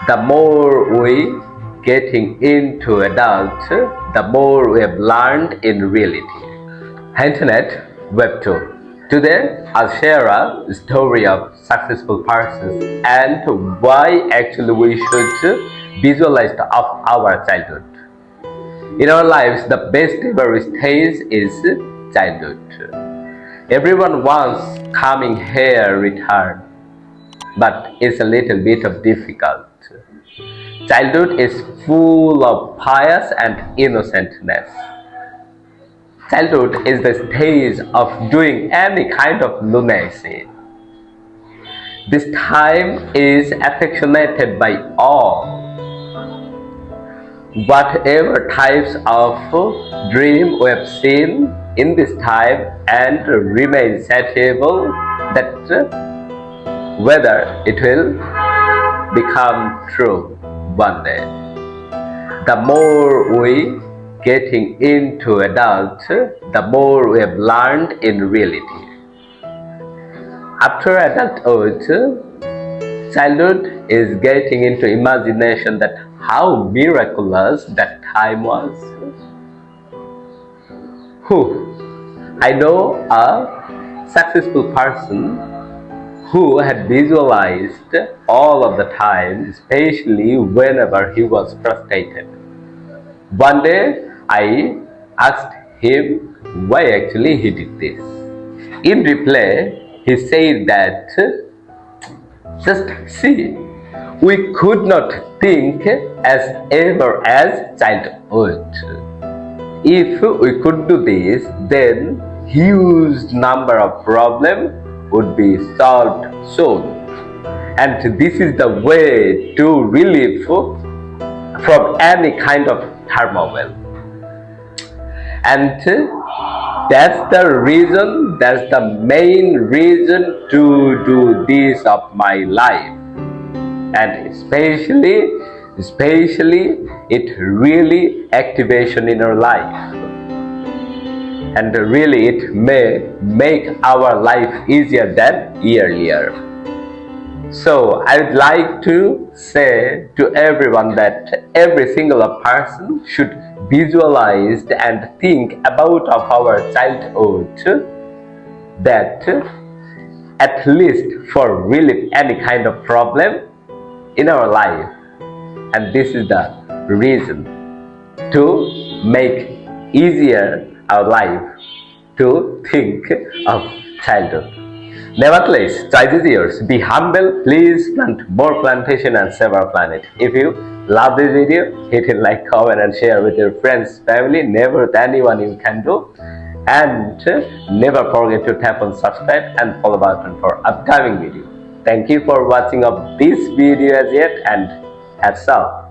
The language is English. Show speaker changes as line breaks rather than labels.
The more we getting into adult, the more we have learned in reality. Internet Web 2. Today, I'll share a story of successful persons and why actually we should visualize of our childhood. In our lives, the best ever stage is childhood. Everyone wants coming here return, but it's a little bit of difficult. Childhood is full of pious and innocentness. Childhood is the stage of doing any kind of lunacy. This time is affectionated by all. Whatever types of dream we have seen in this time and remain satiable that whether it will become true one day. The more we getting into adult, the more we have learned in reality. After adulthood, childhood is getting into imagination that how miraculous that time was. I know a successful person who had visualized all of the time, especially whenever he was frustrated. One day I asked him why actually he did this. In reply, he said that just see, we could not think as ever as childhood. If we could do this, then huge number of problems would be solved soon. And this is the way to relieve from any kind of turmoil. And that's the main reason to do this of my life. And especially it really activation in our life. And really it may make our life easier than earlier. So I would like to say to everyone that every single person should visualize and think about of our childhood, that at least for relieve any kind of problem in our life. And this is the reason to make easier our life to think of childhood. Nevertheless, choice is yours. Be humble, please plant more plantation and save our planet. If you love this video, hit a like, comment and share with your friends, family, neighbor, with anyone you can do. And never forget to tap on subscribe and follow button for upcoming video. Thank you for watching of this video as yet, and hats off.